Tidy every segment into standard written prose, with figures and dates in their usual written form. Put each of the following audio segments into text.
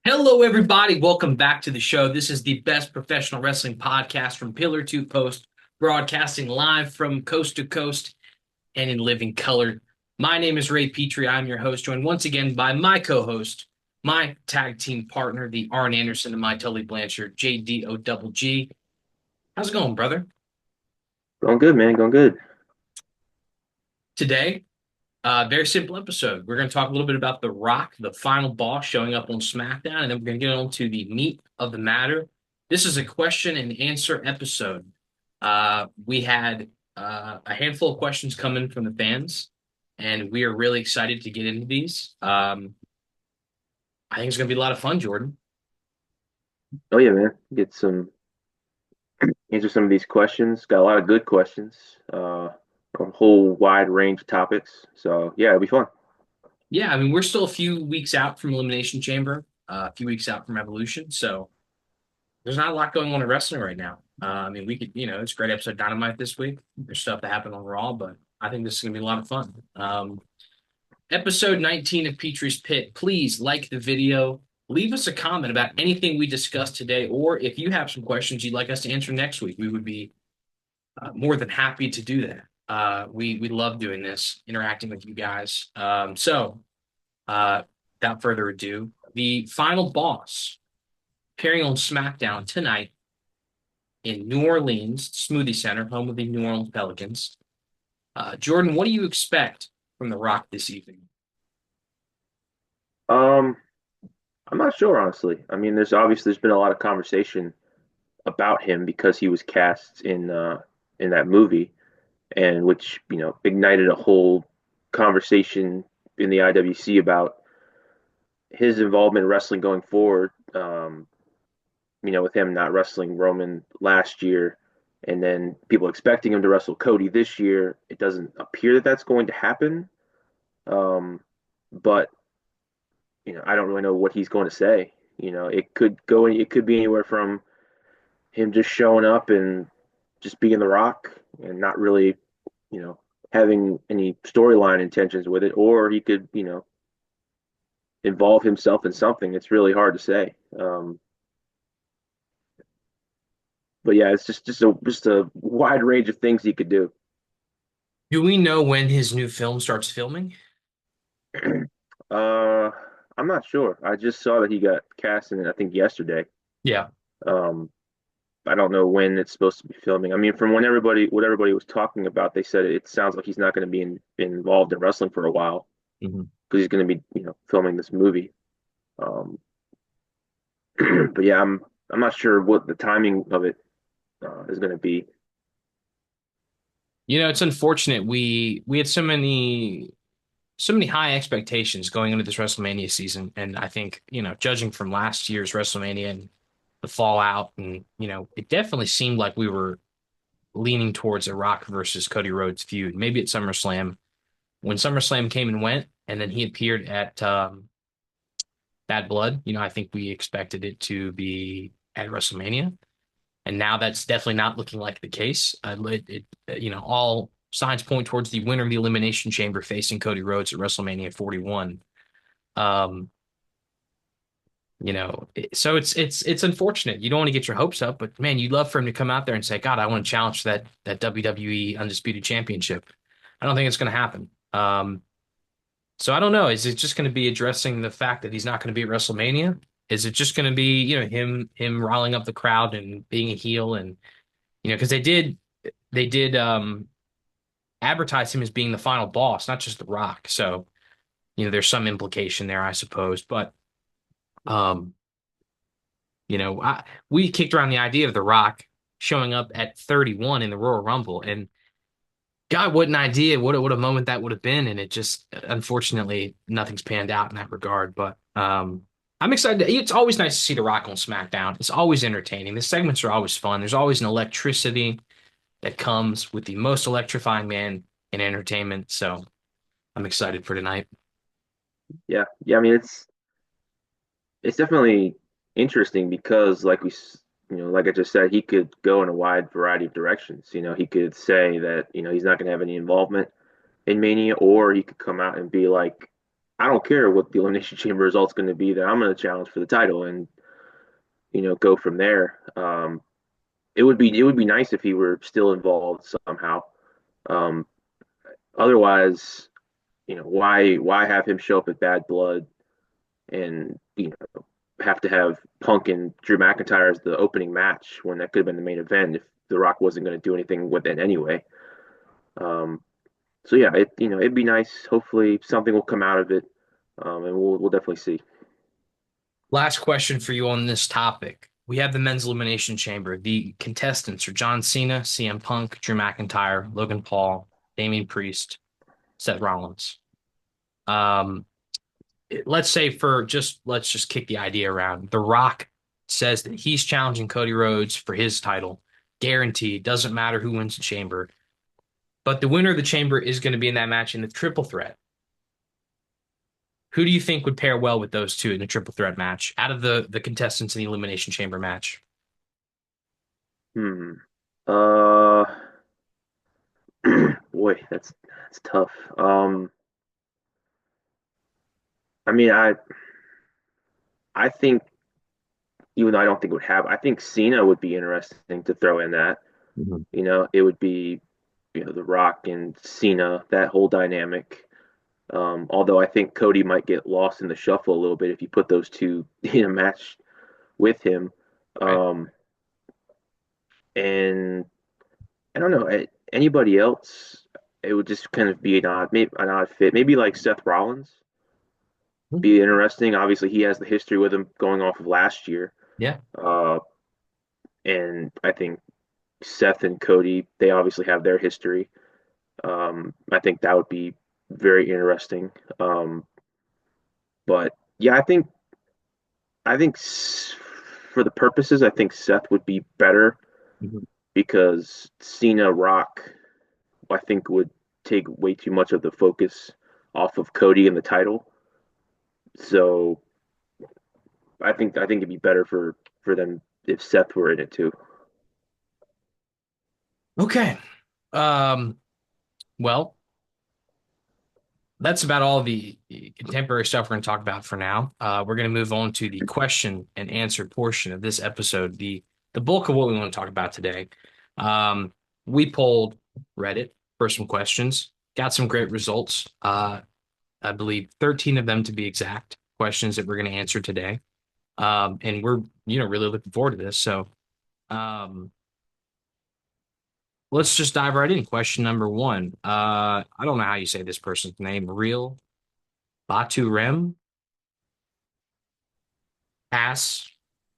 Hello, everybody. Welcome back to the show. This is the best professional wrestling podcast from pillar to post, broadcasting live from coast to coast and in living color. My name is Ray Petree. I'm your host, joined once again by my co-host, my tag team partner, the Arn Anderson and my Tully Blanchard, JDO. How's it going, brother? Going good, man. Going good. Today, very simple episode. We're going to talk a little bit about The Rock, the final boss showing up on SmackDown, and then we're going to get on to the meat of the matter. This is a question and answer episode. We had a handful of questions come in from the fans, and we are really excited to get into these. I think it's going to be a lot of fun, Jordan. Oh yeah, man. Get some answer some of these questions. Got a lot of good questions. A whole wide range of topics. So yeah, it'll be fun. Yeah, I mean, we're still a few weeks out from Elimination Chamber, a few weeks out from Evolution, so there's not a lot going on in wrestling right now. I mean, we could, it's a great episode of Dynamite this week. There's stuff that happened on Raw, but I think this is going to be a lot of fun. Episode 19 of Petree's Pit. Please like the video. Leave us a comment about anything we discussed today, or if you have some questions you'd like us to answer next week, we would be more than happy to do that. We love doing this, interacting with you guys. Without further ado, the final boss appearing on SmackDown tonight in New Orleans Smoothie Center, home of the New Orleans Pelicans. Jordan, what do you expect from The Rock this evening? Um, I'm not sure honestly. I mean, there's been a lot of conversation about him because he was cast in that movie, and which ignited a whole conversation in the IWC about his involvement in wrestling going forward. With him not wrestling Roman last year, and then people expecting him to wrestle Cody this year. It doesn't appear that that's going to happen. Um, but I don't really know what he's going to say. It could be anywhere from him just showing up and just being The Rock and not really, you know, having any storyline intentions with it, or he could, involve himself in something. It's really hard to say. But yeah, it's just a wide range of things he could do. Do we know when his new film starts filming? Uh, I'm not sure. I just saw that he got cast in it, I think yesterday. Yeah. Um, I don't know when it's supposed to be filming. I mean, from what everybody was talking about, they said it sounds like he's not going to be involved in wrestling for a while Mhm. because he's going to be, filming this movie. Um, but yeah, I'm not sure what the timing of it is going to be. It's unfortunate. We had so many high expectations going into this WrestleMania season, and I think, judging from last year's WrestleMania and the fallout, and it definitely seemed like we were leaning towards a Rock versus Cody Rhodes feud. Maybe at SummerSlam, when SummerSlam came and went, and then he appeared at Bad Blood. I think we expected it to be at WrestleMania, and now that's definitely not looking like the case. All signs point towards the winner of the Elimination Chamber facing Cody Rhodes at WrestleMania 41. Um, so it's unfortunate. You don't want to get your hopes up, but man, you'd love for him to come out there and say, "God, I want to challenge for that WWE Undisputed Championship." I don't think it's going to happen. So I don't know. Is it just going to be addressing the fact that he's not going to be at WrestleMania? Is it just going to be, him riling up the crowd and being a heel, and because they did advertise him as being the final boss, not just The Rock. So, there's some implication there, I suppose. But um, we kicked around the idea of The Rock showing up at 31 in the Royal Rumble, and God, what an idea! What a moment that would have been. And it just, unfortunately, nothing's panned out in that regard. But I'm excited. It's always nice to see The Rock on SmackDown. It's always entertaining. The segments are always fun. There's always an electricity that comes with the most electrifying man in entertainment. So I'm excited for tonight. Yeah, yeah. I mean, it's definitely interesting because, like I just said, he could go in a wide variety of directions. He could say that he's not going to have any involvement in Mania, or he could come out and be like, I don't care what the Elimination Chamber result's going to be. That I'm going to challenge for the title and go from there. It would be nice if he were still involved somehow. Um, Otherwise, why have him show up at Bad Blood and have to have Punk and Drew McIntyre as the opening match when that could have been the main event if The Rock wasn't going to do anything with it anyway. Um, so yeah, it'd be nice. Hopefully, something will come out of it, and we'll definitely see. Last question for you on this topic. We have the men's elimination chamber. The contestants are John Cena, CM Punk, Drew McIntyre, Logan Paul, Damian Priest, Seth Rollins. Um, let's just kick the idea around. The Rock says that he's challenging Cody Rhodes for his title. Guaranteed. Doesn't matter who wins the chamber. But the winner of the chamber is going to be in that match in the triple threat. Who do you think would pair well with those two in a triple threat match out of the contestants in the Elimination Chamber match? Hmm. Uh, Boy, that's tough. I mean, I think even though I don't think it would have, I think Cena would be interesting to throw in that. Mhm. It would be The Rock and Cena, that whole dynamic. Although I think Cody might get lost in the shuffle a little bit if you put those two in a match with him. Right. Um, and I don't know anybody else. It would just kind of be an odd fit. Maybe like Seth Rollins Mhm. be interesting. Obviously, he has the history with him going off of last year. Yeah. Uh, and I think Seth and Cody, they obviously have their history. I think that would be very interesting. But yeah, for the purposes, I think Seth would be better Mhm. because Cena Rock, I think, would take way too much of the focus off of Cody and the title. So I think it'd be better for them if Seth were in it too. Okay. Um, well, that's about all the contemporary stuff we're going to talk about for now. We're going to move on to the question and answer portion of this episode, the bulk of what we want to talk about today. Um, we polled Reddit for some questions, got some great results. I believe 13 of them to be exact, questions that we're going to answer today. And we're, really looking forward to this. So, um, let's just dive right in. Question number one. I don't know how you say this person's name. Real Batu Rem asks,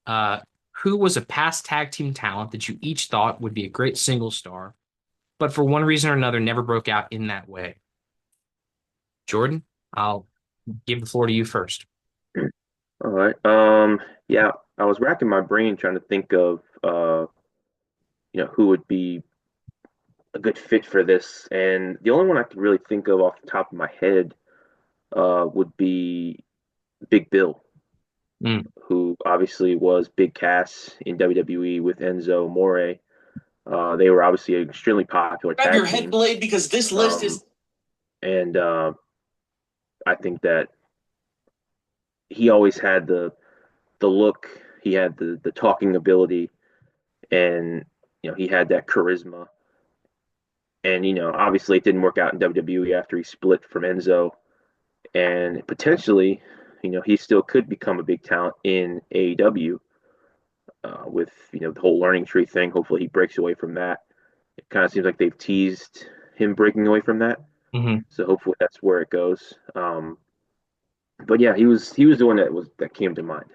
uh, who was a past tag team talent that you each thought would be a great single star, but for one reason or another never broke out in that way? Jordan, I'll give the floor to you first. All right. Yeah, I was racking my brain trying to think of who would be a good fit for this, and the only one I could really think of off the top of my head would be Big Bill, Mm. who obviously was Big Cass in WWE with Enzo Amore. They were obviously an extremely popular Grab your tag head team, blade because this list um, is. and I think that he always had the look, he had the talking ability, and he had that charisma. And obviously it didn't work out in WWE after he split from Enzo, and potentially, he still could become a big talent in AEW with the whole learning tree thing. Hopefully he breaks away from that. It kind of seems like they've teased him breaking away from that, Mhm. so hopefully that's where it goes. But yeah, he was the one that came to mind.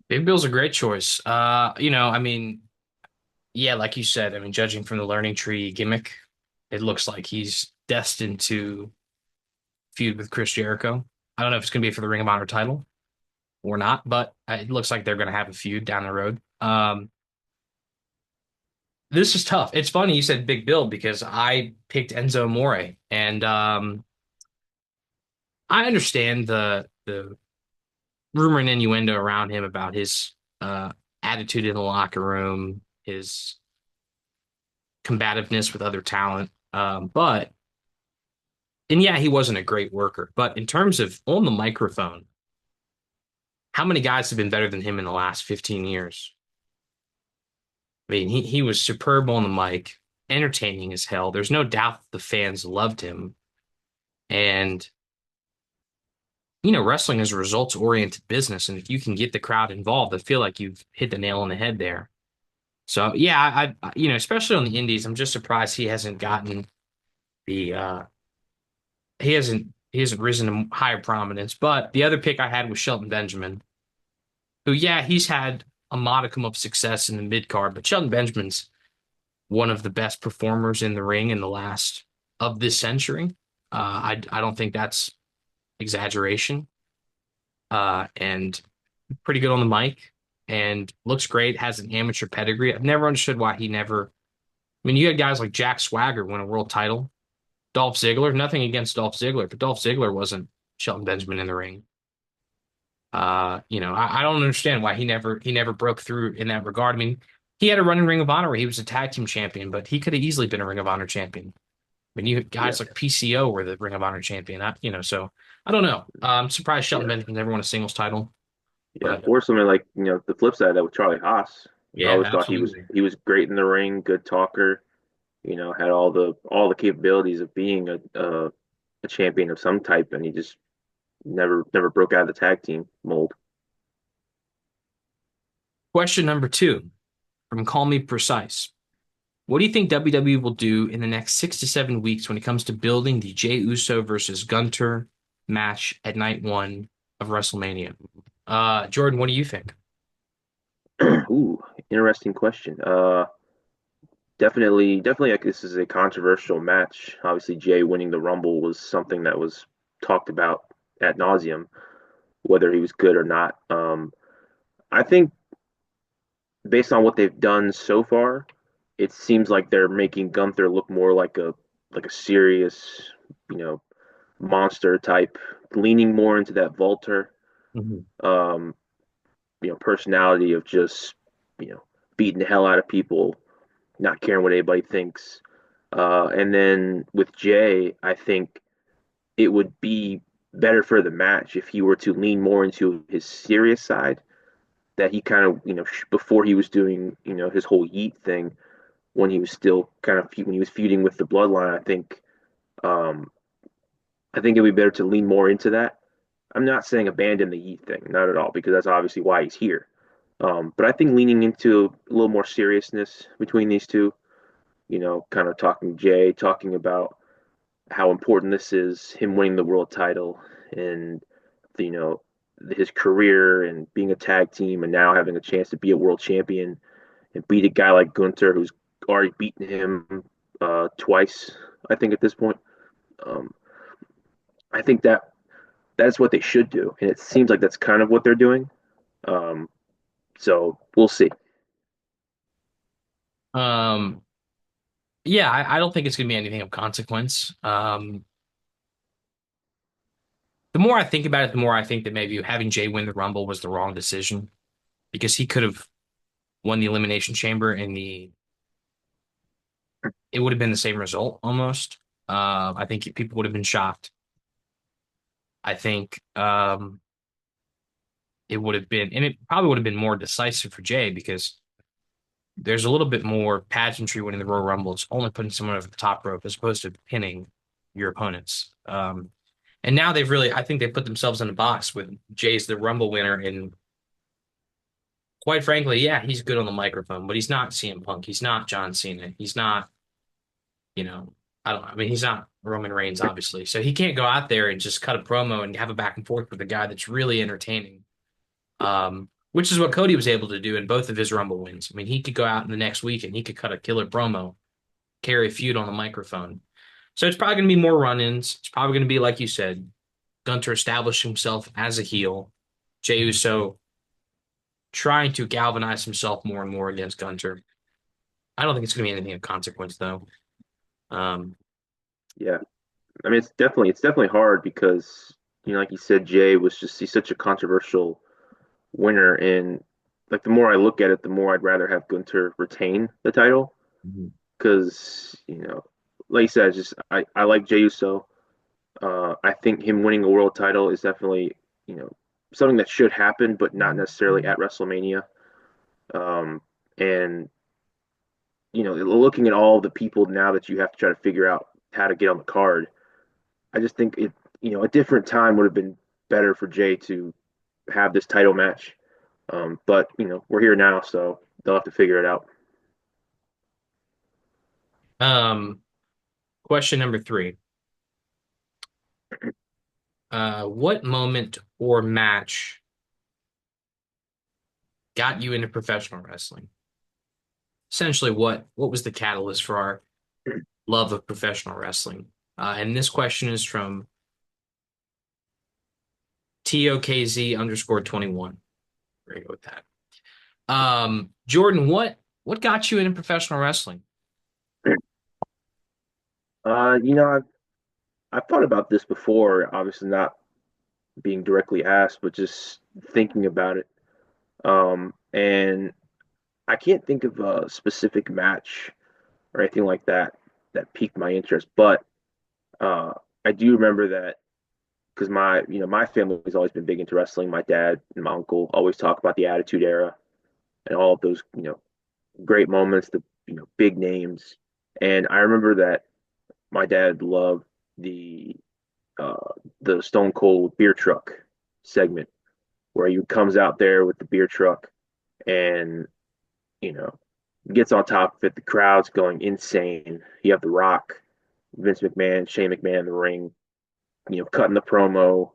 Big Bill's a great choice. I mean, yeah, like you said, I mean, judging from the learning tree gimmick, it looks like he's destined to feud with Chris Jericho. I don't know if it's going to be for the Ring of Honor title or not, but it looks like they're going to have a feud down the road. This is tough. It's funny you said Big Bill because I picked Enzo Amore, and I understand the rumor and innuendo around him about his attitude in the locker room, his combativeness with other talent. But And yeah, he wasn't a great worker, but in terms of on the microphone, how many guys have been better than him in the last 15 years? I mean, he was superb on the mic, entertaining as hell. There's no doubt the fans loved him. And, wrestling is a results-oriented business. And if you can get the crowd involved, I feel like you've hit the nail on the head there. So yeah, especially on the indies, I'm just surprised he hasn't gotten the he hasn't risen to higher prominence. But the other pick I had was Shelton Benjamin, who, yeah, he's had a modicum of success in the mid card, but Shelton Benjamin's one of the best performers in the ring in the last of this century. I don't think that's exaggeration. And pretty good on the mic and looks great, has an amateur pedigree. I've never understood why he never. I mean, you had guys like Jack Swagger win a world title, Dolph Ziggler. Nothing against Dolph Ziggler, but Dolph Ziggler wasn't Shelton Benjamin in the ring. I don't understand why he never broke through in that regard. I mean, he had a run in Ring of Honor where he was a tag team champion, but he could have easily been a Ring of Honor champion. I mean, you Yeah, guys like PCO were the Ring of Honor champion. So I don't know. I'm surprised Shelton yeah, Benjamin never won a singles title, yeah. but Or something like the flip side of that with Charlie Haas. I yeah, always thought he was absolutely. he was great in the ring, good talker. Had all the capabilities of being a champion of some type, and he just never broke out of the tag team mold. Question number two from Call Me Precise. What do you think WWE will do in the next 6 to 7 weeks when it comes to building the Jey Uso versus Gunter match at night one of WrestleMania? Jordan, what do you think? Ooh, interesting question. Definitely, like this is a controversial match. Obviously, Jay winning the Rumble was something that was talked about ad nauseum, whether he was good or not. I think based on what they've done so far, it seems like they're making Gunther look more like a serious, you know, monster type, leaning more into that Volter, Mhm. um, personality of just, you know, beating the hell out of people, not caring what anybody thinks. And then with Jay, I think it would be better for the match if he were to lean more into his serious side that he kind of, before he was doing, his whole Yeet thing when he was still kind of when he was feuding with the Bloodline. Um, I think it'd be better to lean more into that. I'm not saying abandon the Yeet thing, not at all, because that's obviously why he's here. But I think leaning into a little more seriousness between these two, kind of talking Jay, talking about how important this is, him winning the world title and you know his career and being a tag team and now having a chance to be a world champion and beat a guy like Gunter who's already beaten him twice, I think at this point. Um, I think that's what they should do, and it seems like that's kind of what they're doing. Um, so we'll see. Um, yeah, I don't think it's going to be anything of consequence. The more I think about it, the more I think that maybe having Jay win the Rumble was the wrong decision because he could have won the Elimination Chamber and it would have been the same result almost. I think people would have been shocked. I think it would have been, and it probably would have been more decisive for Jay because there's a little bit more pageantry winning the Royal Rumble. It's only putting someone over the top rope as opposed to pinning your opponents. And now I think they put themselves in a box with Jay's the Rumble winner. And quite frankly, yeah, he's good on the microphone, but he's not CM Punk. He's not John Cena. He's not, you know, I don't know. I mean, he's not Roman Reigns, obviously. So he can't go out there and just cut a promo and have a back and forth with a guy that's really entertaining. Which is what Cody was able to do in both of his Rumble wins. I mean, he could go out in the next week and he could cut a killer promo, carry a feud on the microphone. So it's probably going to be more run-ins. It's probably going to be, like you said, Gunter establish himself as a heel, Jey Uso trying to galvanize himself more and more against Gunter. I don't think it's going to be anything of consequence, though. Um, Yeah, I mean it's definitely hard because like you said, Jay was just he's such a controversial winner, and like the more I look at it, the more I'd rather have Gunter retain the title because like you said, just I like Jey Uso. I think him winning a world title is definitely, you know, something that should happen, but not necessarily at WrestleMania. Um, and looking at all the people now that you have to try to figure out how to get on the card, I just think a different time would have been better for Jay to have this title match. But we're here now, so they'll have to figure it out. Um, Question number three. What moment or match got you into professional wrestling? Essentially, what was the catalyst for our love of professional wrestling? And this question is from TOKZ_21. We're gonna go with that. Jordan, what got you into professional wrestling? Uh, you know, I've I've thought about this before, obviously not being directly asked, but just thinking about it. And I can't think of a specific match or anything like that that piqued my interest, but uh, I do remember that because my family has always been big into wrestling. My dad and my uncle always talk about the Attitude Era and all of those, great moments, the big names. And I remember that my dad loved the uh, the Stone Cold beer truck segment where he comes out there with the beer truck and you know gets on top of it. The crowd's going insane. You have The Rock, Vince McMahon, Shane McMahon in the ring, cutting the promo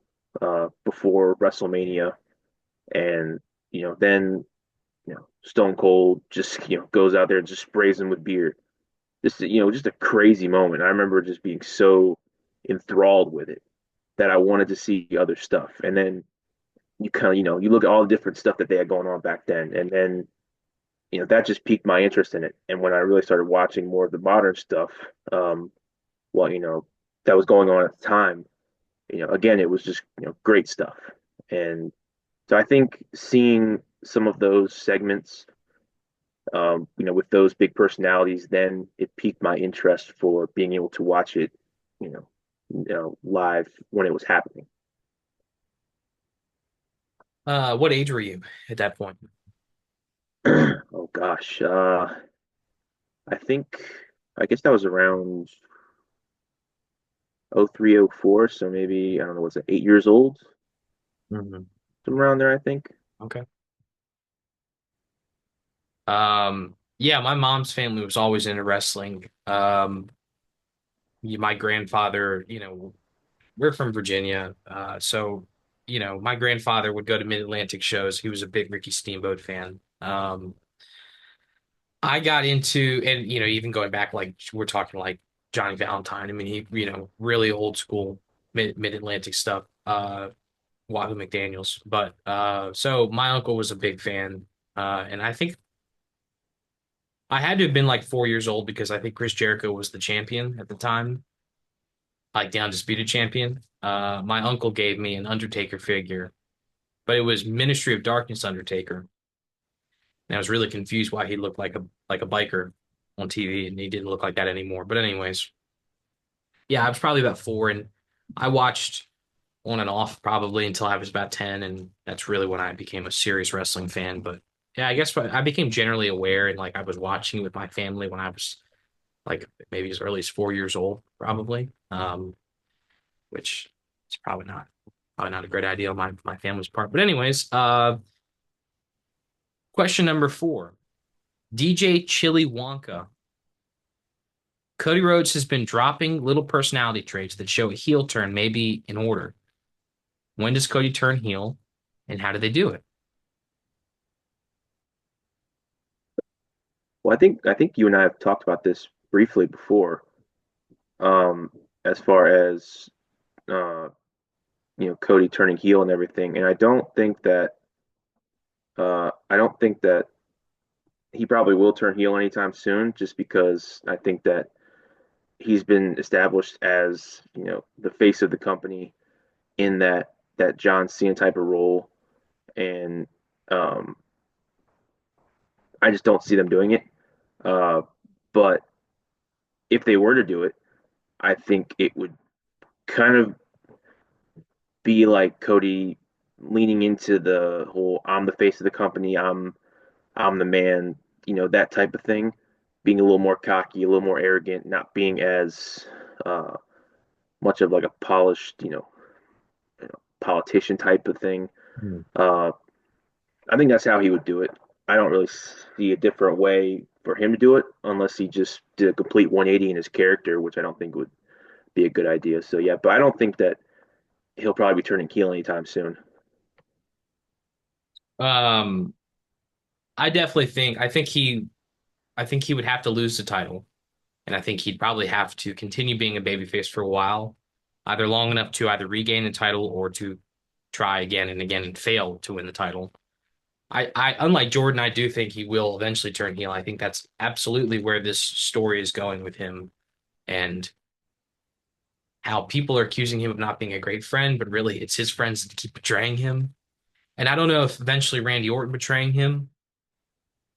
before WrestleMania, and then Stone Cold just goes out there and just sprays him with beer. Just a crazy moment. I remember just being so enthralled with it that I wanted to see other stuff. And then you kind of you look at all the different stuff that they had going on back then, and then that just piqued my interest in it. And when I really started watching more of the modern stuff, um, well, that was going on at the time, again, it was just great stuff. And so I think seeing some of those segments, with those big personalities, then it piqued my interest for being able to watch it, live when it was happening. What age were you at that point? Oh gosh, I think I guess that was around 03, 04, so maybe I don't know, was it 8 years old? Mhm. Somewhere around there, I think. Okay. Yeah, my mom's family was always into wrestling. My grandfather, we're from Virginia, so my grandfather would go to Mid-Atlantic shows. He was a big Ricky Steamboat fan. I got into, and even going back, like we're talking like Johnny Valentine. I mean, he, really old school Mid-Atlantic stuff. Wahoo McDaniels, but so my uncle was a big fan, and I think I had to have been like 4 years old because I think Chris Jericho was the champion at the time, like the undisputed champion. My uncle gave me an Undertaker figure, but it was Ministry of Darkness Undertaker. And I was really confused why he looked like a biker on TV, and he didn't look like that anymore. But anyways, yeah, I was probably about four, and I watched on and off probably until I was about 10, and that's really when I became a serious wrestling fan. But yeah, I guess I became generally aware, and like I was watching with my family when I was like maybe as early as 4 years old, probably. Which is probably not a great idea on my family's part. But anyways, question number four. DJ Chili Wonka. Cody Rhodes has been dropping little personality traits that show a heel turn may be in order. When does Cody turn heel, and how do they do it? Well, I think you and I have talked about this briefly before, um, as far as uh, Cody turning heel and everything. And I don't think that he probably will turn heel anytime soon, just because I think that he's been established as the face of the company in that John Cena type of role, and um, I just don't see them doing it. But if they were to do it, I think it would kind of be like Cody leaning into the whole I'm the face of the company, I'm the man, that type of thing, being a little more cocky, a little more arrogant, not being as uh, much of like a polished, politician type of thing. Hmm. Uh, I think that's how he would do it. I don't really see a different way for him to do it unless he just did a complete 180 in his character, which I don't think would be a good idea. So yeah, but I don't think that he'll probably be turning heel anytime soon. Um, I think he would have to lose the title, and I think he'd probably have to continue being a babyface for a while, either long enough to either regain the title or to try again and again and fail to win the title. Unlike Jordan, I do think he will eventually turn heel. I think that's absolutely where this story is going with him and how people are accusing him of not being a great friend, but really it's his friends that keep betraying him. And I don't know if eventually Randy Orton betraying him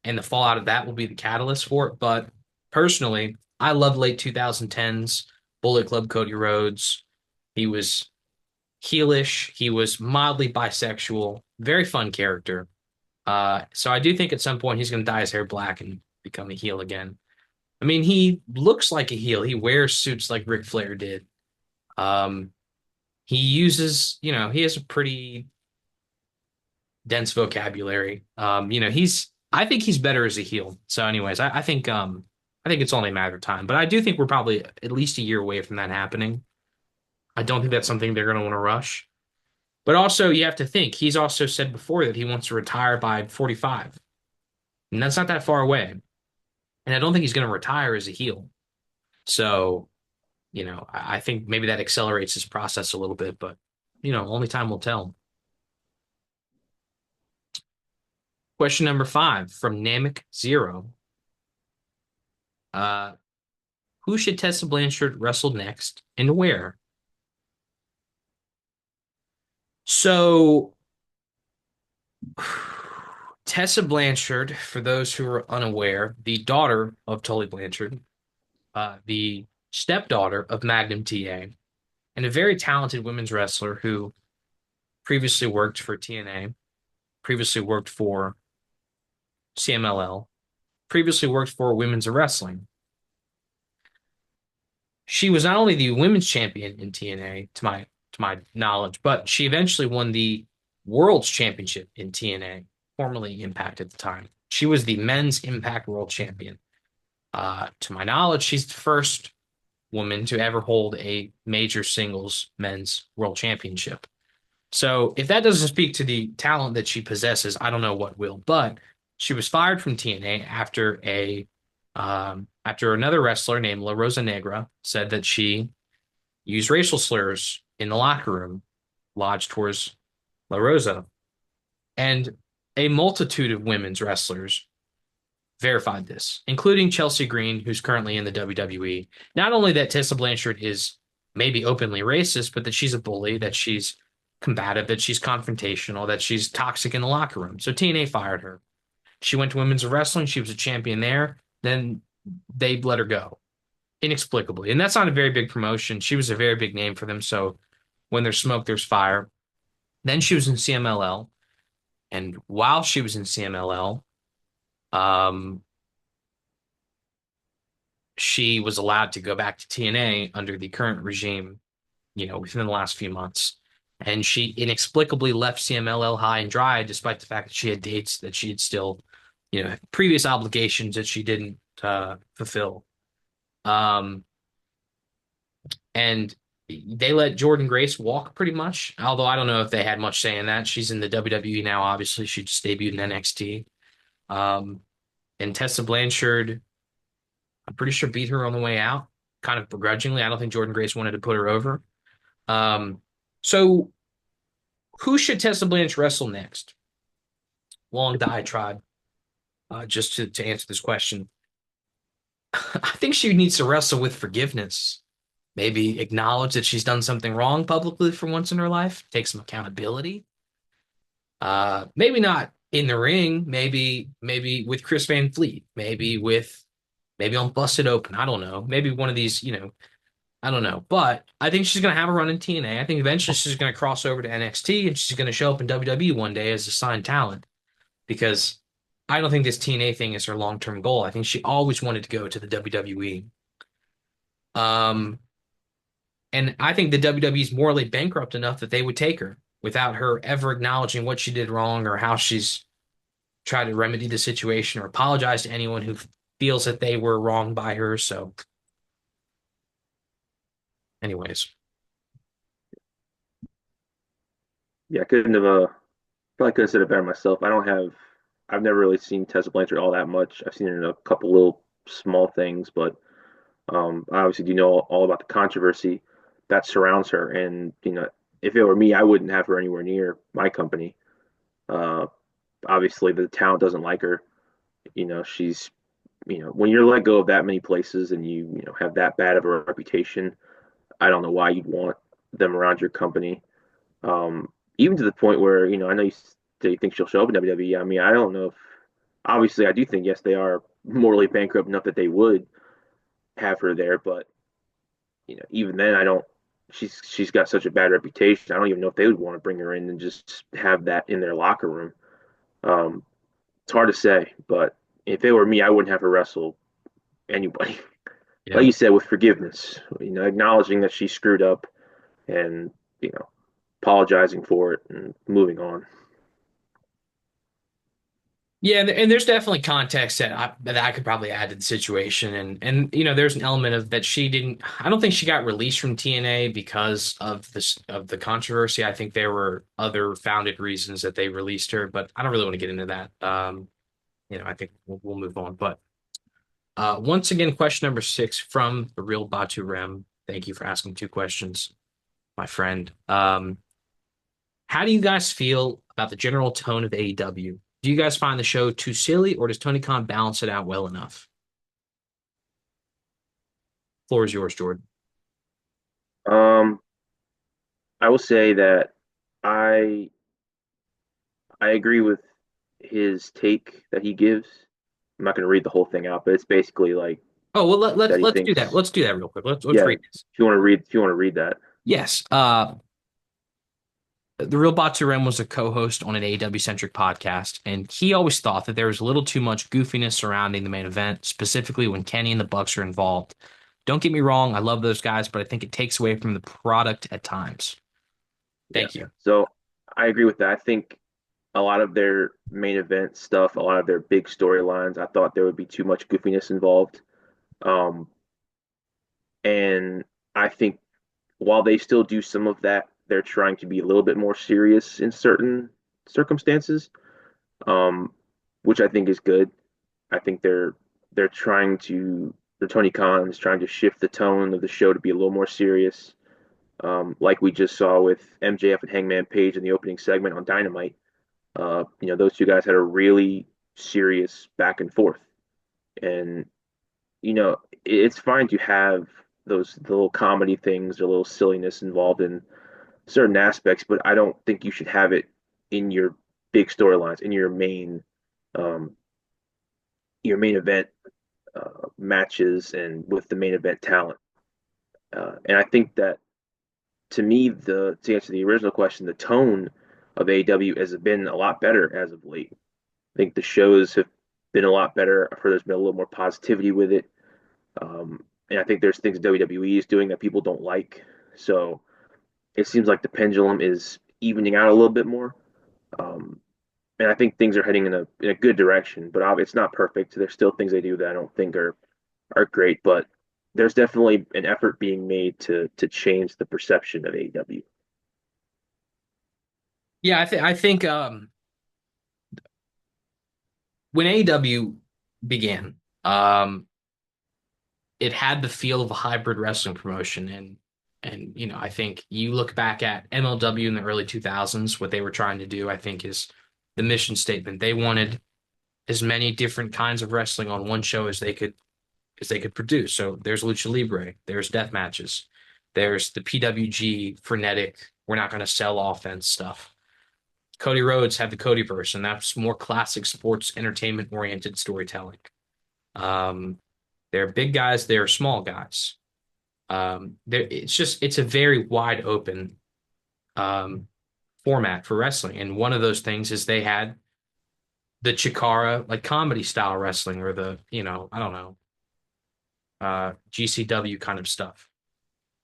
and the fallout of that will be the catalyst for it. But personally, I love late 2010s Bullet Club Cody Rhodes. He was heelish. He was mildly bisexual. Very fun character. So I do think at some point he's going to dye his hair black and become a heel again. I mean, he looks like a heel. He wears suits like Ric Flair did. Um, he uses, he has a pretty dense vocabulary. I think he's better as a heel. So, anyways, I think it's only a matter of time. But I do think we're probably at least a year away from that happening. I don't think that's something they're going to want to rush. But also, you have to think he's also said before that he wants to retire by 45, and that's not that far away. And I don't think he's going to retire as a heel. So, I think maybe that accelerates his process a little bit. But only time will tell. Question number 5 from Namek Zero. Uh, who should Tessa Blanchard wrestle next and where? So, Tessa Blanchard, for those who are unaware, the daughter of Tully Blanchard, the stepdaughter of Magnum TA, and a very talented women's wrestler who previously worked for TNA, previously worked for CMLL, previously worked for Women's Wrestling. She was not only the women's champion in TNA, to my knowledge, but she eventually won the World's Championship in TNA, formerly Impact at the time. She was the men's Impact World Champion. To my knowledge, she's the first woman to ever hold a major singles men's world championship. So if that doesn't speak to the talent that she possesses, I don't know what will. But she was fired from TNA after another wrestler named La Rosa Negra said that she used racial slurs in the locker room lodged towards La Rosa. And a multitude of women's wrestlers verified this, including Chelsea Green, who's currently in the WWE. Not only that Tessa Blanchard is maybe openly racist, but that she's a bully, that she's combative, that she's confrontational, that she's toxic in the locker room. So TNA fired her. She went to women's wrestling. She was a champion there. Then they let her go inexplicably. And that's not a very big promotion. She was a very big name for them. So when there's smoke, there's fire. Then she was in CMLL. And while she was in CMLL, um, she was allowed to go back to TNA under the current regime, within the last few months. And she inexplicably left CMLL high and dry, despite the fact that she had dates that she had still, previous obligations that she didn't fulfill. Um, and they let Jordan Grace walk pretty much, although I don't know if they had much say in that. She's in the WWE now, obviously. She just debuted in NXT. Um, and Tessa Blanchard, I'm pretty sure beat her on the way out, kind of begrudgingly. I don't think Jordan Grace wanted to put her over. Um, so who should Tessa Blanchard wrestle next? Long diatribe, just to answer this question. I think she needs to wrestle with forgiveness. Maybe acknowledge that she's done something wrong publicly for once in her life, take some accountability. Maybe not in the ring, maybe with Chris Van Fleet, maybe on Busted Open. I don't know. Maybe one of these, I don't know, but I think she's gonna have a run in TNA. I think eventually she's gonna cross over to NXT and she's gonna show up in WWE one day as a signed talent because I don't think this TNA thing is her long-term goal. I think she always wanted to go to the WWE. Um, and I think the WWE is morally bankrupt enough that they would take her without her ever acknowledging what she did wrong or how she's tried to remedy the situation or apologize to anyone who feels that they were wronged by her. So, anyways, Yeah, I couldn't have probably could have said it better myself. I've never really seen Tessa Blanchard all that much. I've seen her in a couple little small things, but I obviously do know all about the controversy that surrounds her. And if it were me, I wouldn't have her anywhere near my company. Uh, Obviously, the talent doesn't like her. She's when you're let go of that many places and you have that bad of a reputation, I don't know why you'd want them around your company. Even to the point where I know you think she'll show up in WWE. I mean, I don't know if obviously I do think yes they are morally bankrupt enough that they would have her there, but even then I don't. She's got such a bad reputation. I don't even know if they would want to bring her in and just have that in their locker room. Um, it's hard to say, but if it were me, I wouldn't have her wrestle anybody. Like yeah. you said, with forgiveness, acknowledging that she screwed up and you know apologizing for it and moving on. Yeah, and there's definitely context that I could probably add to the situation, and there's an element of that she didn't. I don't think she got released from TNA because of this of the controversy. I think there were other founded reasons that they released her, but I don't really want to get into that. I think we'll move on. But once again, question number 6 from the real Batu Rem. Thank you for asking 2 questions, my friend. How do you guys feel about the general tone of AEW? Do you guys find the show too silly, or does Tony Khan balance it out well enough? Floor is yours, Jordan. Um, I will say that I I agree with his take that he gives. I'm not going to read the whole thing out, but it's basically like Oh well, that he let's do that. thinks. Let's do that real quick. Let's Yeah, read this. if you want to read that. Yes. The real Batu was a co-host on an AEW centric podcast, and he always thought that there was a little too much goofiness surrounding the main event, specifically when Kenny and the Bucks are involved. Don't get me wrong, I love those guys, but I think it takes away from the product at times. Yeah. Thank you. So I agree with that. I think a lot of their main event stuff, a lot of their big storylines, I thought there would be too much goofiness involved. Um, and I think while they still do some of that, they're trying to be a little bit more serious in certain circumstances, um, which I think is good. I think they're trying to the Tony Khan is trying to shift the tone of the show to be a little more serious, like we just saw with MJF and Hangman Page in the opening segment on Dynamite. Those two guys had a really serious back and forth, and it's fine to have those little comedy things or little silliness involved in certain aspects, but I don't think you should have it in your big storylines, in um, your main event matches, and with the main event talent. And I think that to me, the to answer the original question, the tone of AEW has been a lot better as of late. I think the shows have been a lot better. I've heard there's been a little more positivity with it. And I think there's things WWE is doing that people don't like. So it seems like the pendulum is evening out a little bit more. Um, and I think things are heading in a good direction. But it's not perfect. There's still things they do that I don't think are great. But there's definitely an effort being made to change the perception of AEW. Yeah, I think when AEW began, it had the feel of a hybrid wrestling promotion, and I think you look back at MLW in the early 2000s, what they were trying to do, I think, is the mission statement. They wanted as many different kinds of wrestling on one show as they could produce. So there's lucha libre, there's death matches, there's the PWG frenetic, we're not going to sell offense stuff. Cody Rhodes had the Codyverse, and that's more classic sports entertainment oriented storytelling. Um, they're big guys, they're small guys. It's a very wide open um, format for wrestling, and one of those things is they had the Chikara like comedy style wrestling, or the I don't know GCW kind of stuff.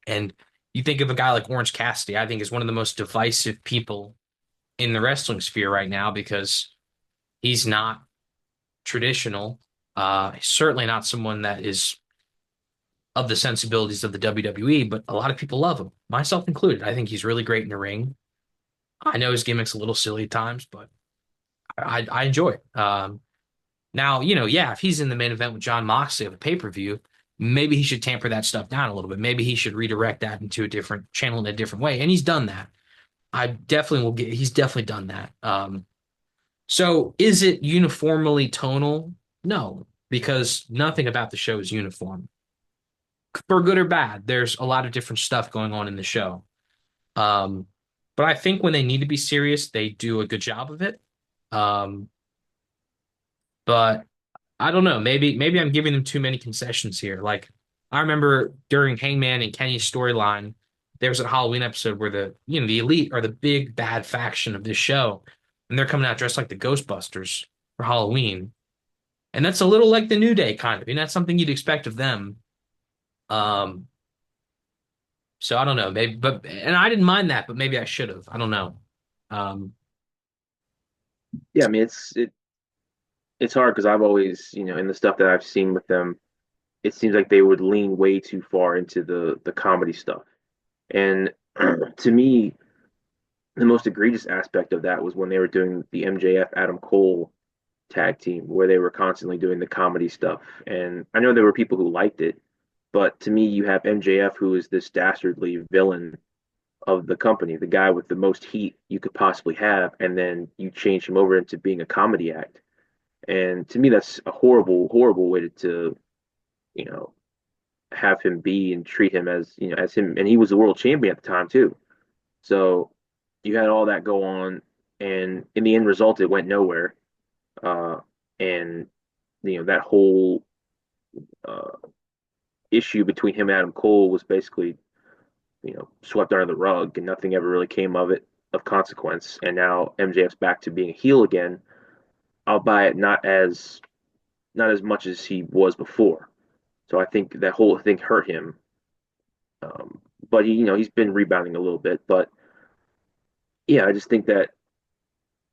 And you think of a guy like Orange Cassidy, I think is one of the most divisive people in the wrestling sphere right now because he's not traditional. He's certainly not someone that is of the sensibilities of the WWE, but a lot of people love him, myself included. I think he's really great in the ring. I know his gimmick's a little silly at times, but I enjoy it. Now, yeah, if he's in the main event with John Moxley of a pay-per-view, maybe he should tamper that stuff down a little bit. Maybe he should redirect that into a different channel in a different way. And he's done that. He's definitely done that. So is it uniformly tonal? No, because nothing about the show is uniform. For good or bad, there's a lot of different stuff going on in the show. Um, but I think when they need to be serious, they do a good job of it. Um, but I don't know. Maybe I'm giving them too many concessions here. Like I remember during Hangman and Kenny's storyline, there was a Halloween episode where the Elite are the big bad faction of this show, and they're coming out dressed like the Ghostbusters for Halloween. And that's a little like the New Day kind of. That's something you'd expect of them. Um, so I don't know. Maybe but and I didn't mind that, but maybe I should have. I don't know. Um, Yeah, I mean it's hard because I've always, in the stuff that I've seen with them, it seems like they would lean way too far into the comedy stuff. And to me, the most egregious aspect of that was when they were doing the MJF Adam Cole tag team, where they were constantly doing the comedy stuff. And I know there were people who liked it, but to me, you have MJF, who is this dastardly villain of the company, the guy with the most heat you could possibly have, and then you change him over into being a comedy act. And to me, that's a horrible, horrible way to you know, have him be and treat him as, as him. And he was the world champion at the time too. So you had all that go on, and in the end result, it went nowhere. Uh, and that whole uh, issue between him and Adam Cole was basically, swept under the rug, and nothing ever really came of it of consequence. And now MJF's back to being a heel again. I'll buy it not as much as he was before. So I think that whole thing hurt him. But he's been rebounding a little bit. But yeah, I just think that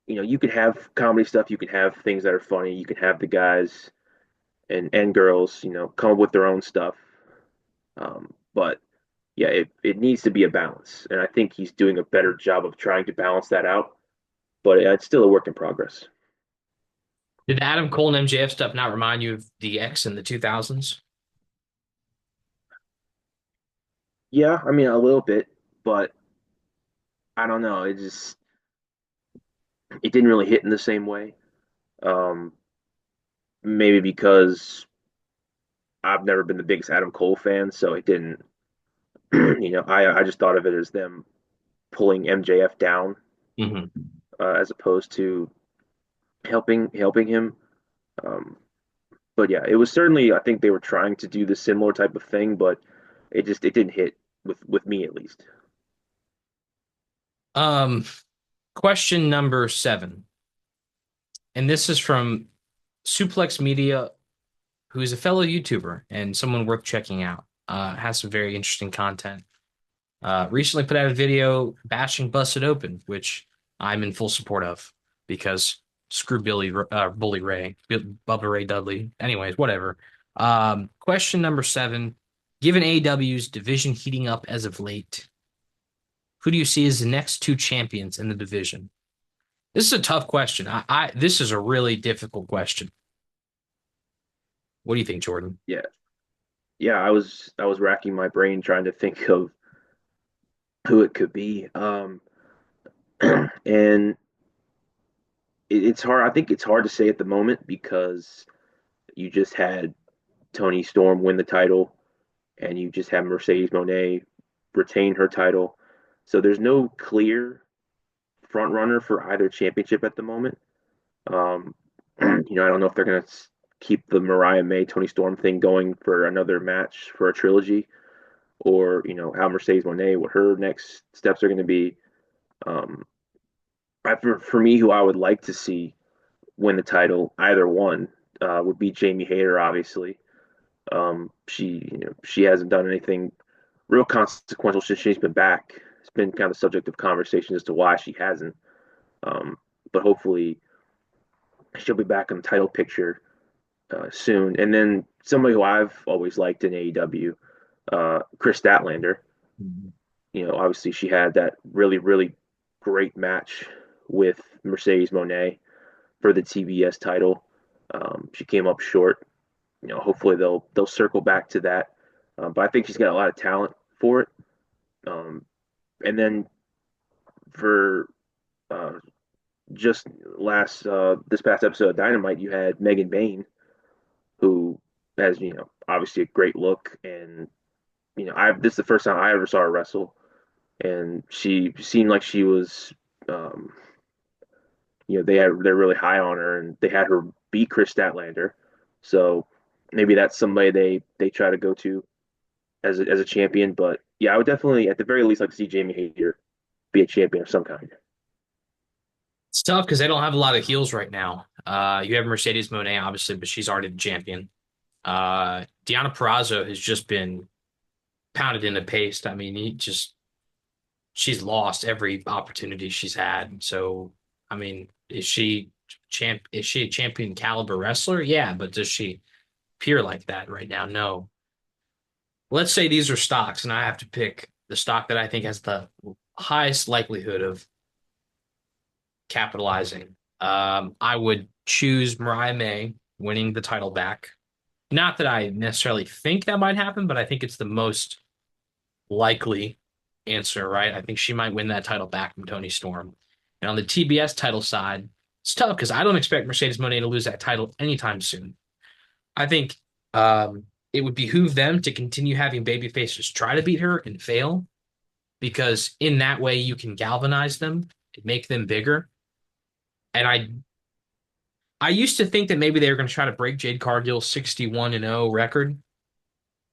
you could have comedy stuff, you can have things that are funny, you can have the guys and girls, come up with their own stuff. But yeah, it needs to be a balance, and I think he's doing a better job of trying to balance that out. But it's still a work in progress. did Adam Cole and MJF stuff not remind you of DX in the 2000s? Yeah, I mean a little bit, but I don't know. It didn't really hit in the same way. Um, Maybe because I've never been the biggest Adam Cole fan, so it didn't. I just thought of it as them pulling MJF down, Hmm. as opposed to helping him. Um, but yeah, it was certainly, I think they were trying to do the similar type of thing, but it didn't hit with me at least. Um, Question number 7, and this is from Suplex Media, who is a fellow YouTuber and someone worth checking out. Has some very interesting content. Recently put out a video bashing Busted Open, which I'm in full support of because screw Bully Ray, Bubba Ray Dudley. Anyways, whatever. Question number 7. Given AEW's division heating up as of late, who do you see as the next two champions in the division? This is a tough question. This is a really difficult question. What do you think, Jordan? Yeah, yeah. I was racking my brain trying to think of who it could be. And it's hard. I think it's hard to say at the moment because you just had Tony Storm win the title, and you just have Mercedes Moné retain her title. So there's no clear front runner for either championship at the moment. Um, I don't know if they're going to keep the Mariah May Tony Storm thing going for another match for a trilogy. or how Mercedes Moné, what her next steps are going to be. Um, for me, who I would like to see win the title, either one, would be Jamie Hayter. Obviously, she hasn't done anything real consequential since she's been back. It's been kind of the subject of conversation as to why she hasn't. Um, but hopefully, she'll be back in the title picture soon. And then somebody who I've always liked in AEW, Chris Statlander. Obviously she had that really, really great match with Mercedes Moné for the TBS title. She came up short. Hopefully they'll circle back to that. But I think she's got a lot of talent for it. And then for uh, just last this past episode of Dynamite, you had Megan Bayne, who has obviously a great look, and I this is the first time I ever saw her wrestle, and she seemed like she was, um, they're really high on her, and they had her beat Chris Statlander, so maybe that's somebody they try to go to as a champion. But yeah, I would definitely at the very least like to see Jamie Hayter be a champion of some kind. It's tough because they don't have a lot of heels right now. You have Mercedes Moné, obviously, but she's already the champion. Deonna Purrazzo has just been pounded into paste. I mean, she's lost every opportunity she's had. So, I mean, is she a champion caliber wrestler? Yeah, but does she appear like that right now? No. Let's say these are stocks, and I have to pick the stock that I think has the highest likelihood of capitalizing. I would choose Mariah May winning the title back. Not that I necessarily think that might happen, but I think it's the most likely answer, right? I think she might win that title back from Tony Storm. And on the TBS title side, it's tough because I don't expect Mercedes Moné to lose that title anytime soon. I think it would behoove them to continue having baby faces try to beat her and fail because in that way you can galvanize them and make them bigger. And I used to think that maybe they were going to try to break Jade Cargill's 61-0 record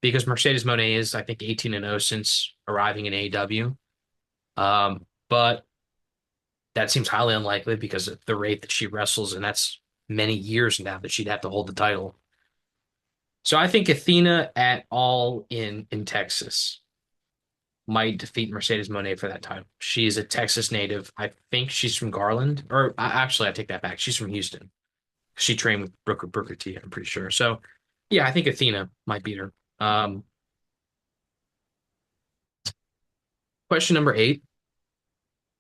because Mercedes Moné is, I think, 18-0 since arriving in AEW. But that seems highly unlikely because of the rate that she wrestles, and that's many years now that she'd have to hold the title. So I think Athena at all in Texas might defeat Mercedes Moné for that title. She's a Texas native. I think she's from Garland, or actually, I take that back. She's from Houston. She trained with Booker T, I'm pretty sure. So, yeah, I think Athena might beat her. Question number 8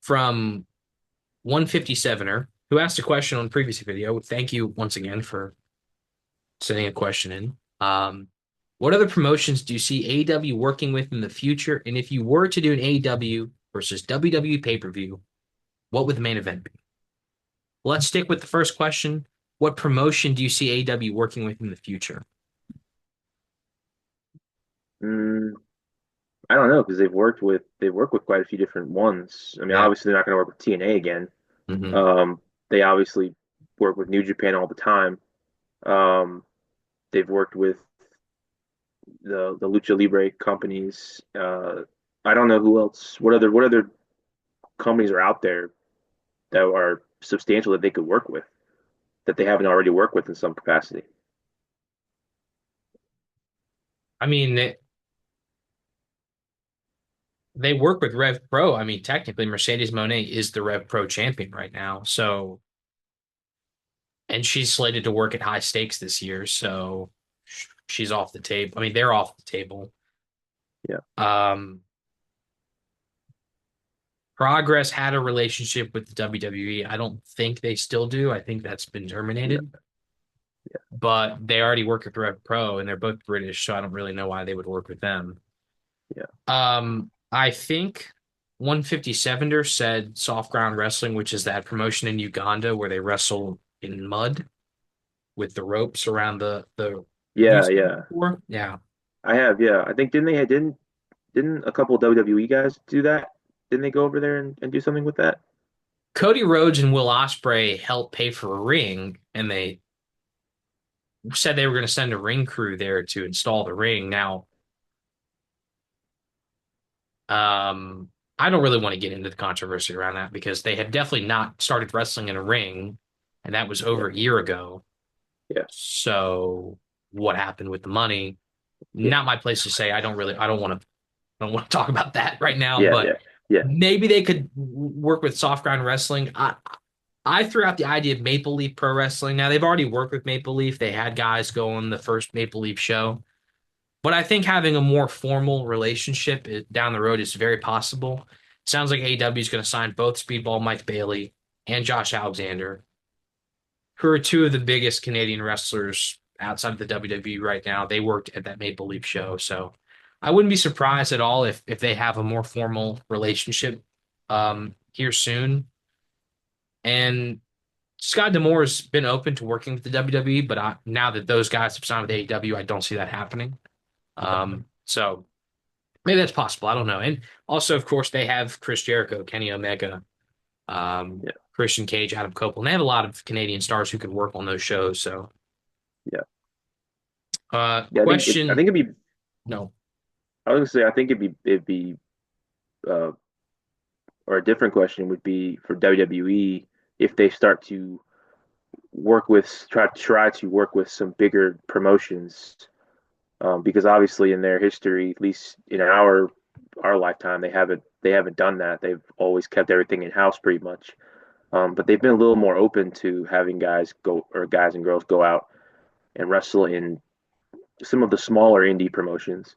from 157er, who asked a question on the previous video. Thank you once again for sending a question in. What other promotions do you see AEW working with in the future? And if you were to do an AEW versus WWE pay-per-view, what would the main event be? Let's stick with the first question. What promotion do you see AEW working with in the future? Mm, I don't know because they've worked with quite a few different ones. I mean, Yeah. obviously they're not going to work with TNA again. Hmm. They obviously work with New Japan all the time. Um, they've worked with the Lucha Libre companies. I don't know who else. What other companies are out there that are substantial that they could work with that they haven't already worked with in some capacity? I mean, they work with Rev Pro. I mean, technically, Mercedes Moné is the Rev Pro champion right now. So, and she's slated to work at high stakes this year. So she's off the table. I mean, they're off the table. Yeah, Um, Progress had a relationship with the WWE. I don't think they still do. I think that's been no, terminated. yeah, But they already work with Rev Pro, and they're both British, so I don't really know why they would work with them. yeah, I think 157er said soft ground wrestling, which is that promotion in Uganda where they wrestle in mud with the ropes around the yeah, youth yeah. before. Yeah. I have, yeah. I think didn't a couple of WWE guys do that? Didn't they go over there and do something with that? Cody Rhodes and Will Ospreay helped pay for a ring, and they said they were going to send a ring crew there to install the ring. Now, Um, I don't really want to get into the controversy around that because they have definitely not started wrestling in a ring, and that was Yeah, over a year ago. yeah, So what happened with the money? yeah, Not my place to say. I don't want to talk about that right now, yeah, but yeah, yeah, maybe they could work with soft ground wrestling. I threw out the idea of Maple Leaf Pro Wrestling. Now they've already worked with Maple Leaf. They had guys go on the first Maple Leaf show. But I think having a more formal relationship down the road is very possible. It sounds like AEW is going to sign both Speedball Mike Bailey and Josh Alexander, who are two of the biggest Canadian wrestlers outside of the WWE right now. They worked at that Maple Leaf show, so I wouldn't be surprised at all if they have a more formal relationship here soon. And Scott D'Amore's been open to working with the WWE, but now that those guys have signed with AEW, I don't see that happening. So maybe that's possible. I don't know. And also, of course, they have Chris Jericho, Kenny Omega, yeah, Christian Cage, Adam Copeland. They have a lot of Canadian stars who could work on those shows. So, yeah. Yeah, I question, think it'd be. no. I was gonna say I think it'd be uh, or a different question would be for WWE if they start to try to work with some bigger promotions, because obviously in their history, at least in our lifetime, they haven't done that. They've always kept everything in house pretty much. But they've been a little more open to having guys and girls go out and wrestle in some of the smaller indie promotions.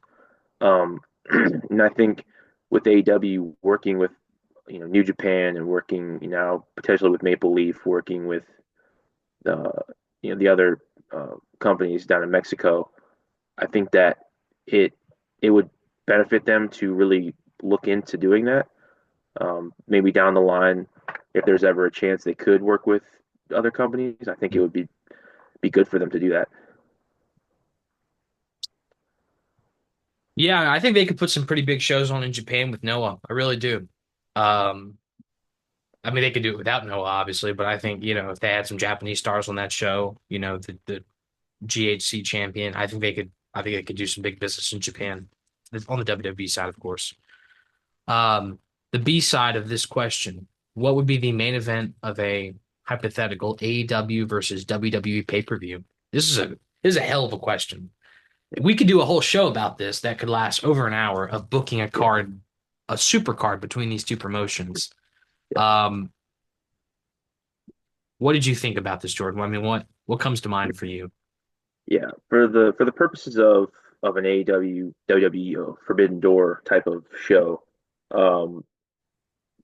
And I think with AEW working with New Japan and working potentially with Maple Leaf, working with uh, the other companies down in Mexico, I think that it it would benefit them to really look into doing that. Maybe down the line, if there's ever a chance they could work with other companies, I think it would be good for them to do that. Yeah, I think they could put some pretty big shows on in Japan with Noah. I really do. Um, I mean, they could do it without Noah, obviously, but I think, if they had some Japanese stars on that show, the GHC champion, I think they could do some big business in Japan on the WWE side, of course. Um, the B side of this question, what would be the main event of a hypothetical AEW versus WWE pay-per-view? This is a hell of a question. We could do a whole show about this that could last over an hour of booking Yeah, a super card between these two promotions. yeah, Um, what did you think about this, Jordan? I mean, what comes to mind for you? yeah. For the purposes of an AEW WWE Forbidden Door type of show, um,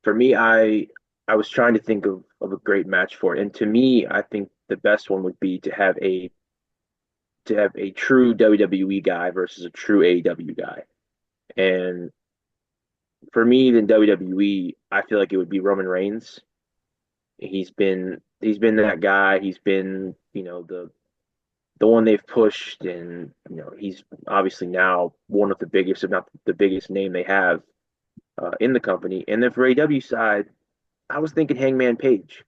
for me, I was trying to think of a great match for it, and to me, I think the best one would be to have a true WWE guy versus a true AEW guy. And for me, in WWE, I feel like it would be Roman Reigns. He's been that guy. He's been the one they've pushed, and he's obviously now one of the biggest, if not the biggest name they have in the company. And then for AEW side, I was thinking Hangman Page,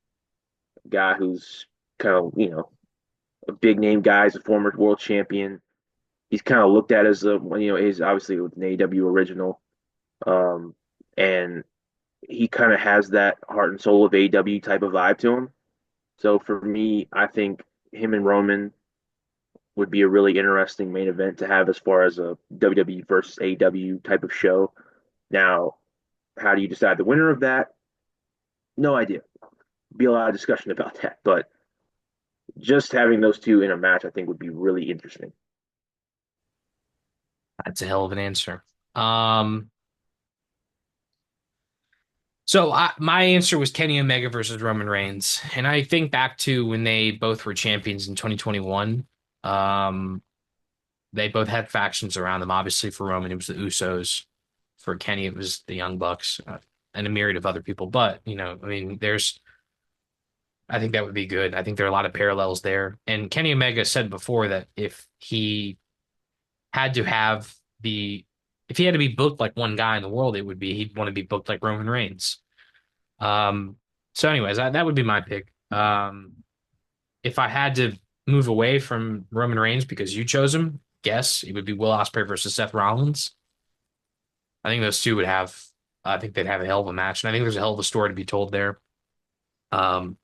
a guy who's kind of a big name guy, he's a former world champion. He's kind of looked at as he's obviously an AEW original, um, and he kind of has that heart and soul of AEW type of vibe to him. So for me, I think him and Roman would be a really interesting main event to have as far as a WWE versus AEW type of show. Now, how do you decide the winner of that? No idea. Be a lot of discussion about that, but just having those two in a match, I think, would be really interesting. That's a hell of an answer. Um, my answer was Kenny Omega versus Roman Reigns, and I think back to when they both were champions in 2021. Um, they both had factions around them. Obviously, for Roman, it was the Usos. For Kenny, it was the Young Bucks, and a myriad of other people. But I mean, I think that would be good. I think there are a lot of parallels there. And Kenny Omega said before that had to have if he had to be booked like one guy in the world, he'd want to be booked like Roman Reigns. Um, so anyways, that would be my pick. If I had to move away from Roman Reigns because you chose him, guess it would be Will Ospreay versus Seth Rollins. I think those two would have, I think they'd have a hell of a match, and I think there's a hell of a story to be told there. Um,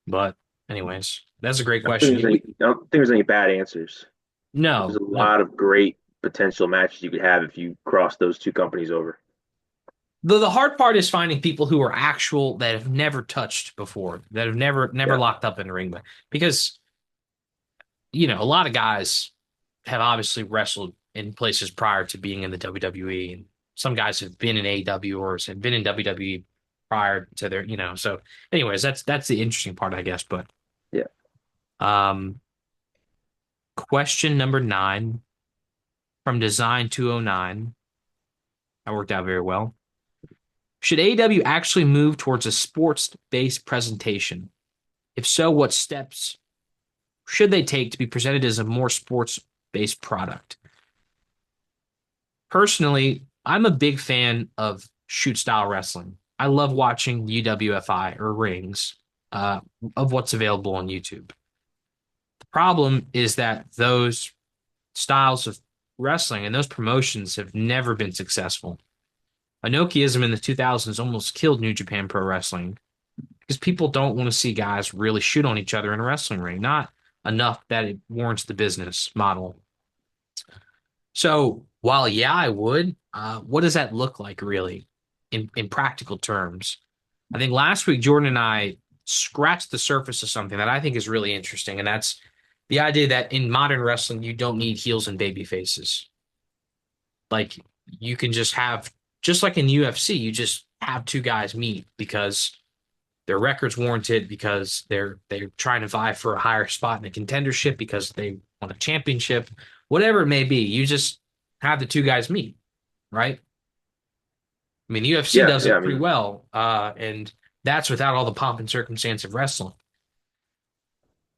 but anyways, that's a great question. I don't think there's any bad answers. There's No, a no. lot of great potential matches you could have if you cross those two companies over. The hard part is finding people who are actual that have never touched before, that have never Yeah, locked up in a ring, because a lot of guys have obviously wrestled in places prior to being in the WWE, and some guys have been in AEW or have been in WWE prior to their. So, anyways, that's the interesting part, I guess. But yeah. um, question number 9 from Design 209, that worked out very well. Should AEW actually move towards a sports-based presentation? If so, what steps should they take to be presented as a more sports-based product? Personally, I'm a big fan of shoot style wrestling. I love watching UWFI or rings uh, of what's available on YouTube. The problem is that those styles of wrestling and those promotions have never been successful. Inokiism in the 2000s almost killed New Japan Pro Wrestling because people don't want to see guys really shoot on each other in a wrestling ring. Not enough that it warrants the business model. So while yeah, I would, what does that look like really in practical terms? I think last week Jordan and I scratched the surface of something that I think is really interesting, and that's the idea that in modern wrestling you don't need heels and baby faces. Like you can just have, just like in UFC, you just have two guys meet because their records warrant it, because they're trying to vie for a higher spot in the contendership, because they want a championship, whatever it may be. You just have the two guys meet, right? I mean, the UFC Yeah, does yeah. it I pretty mean, well, and that's without all the pomp and circumstance of wrestling.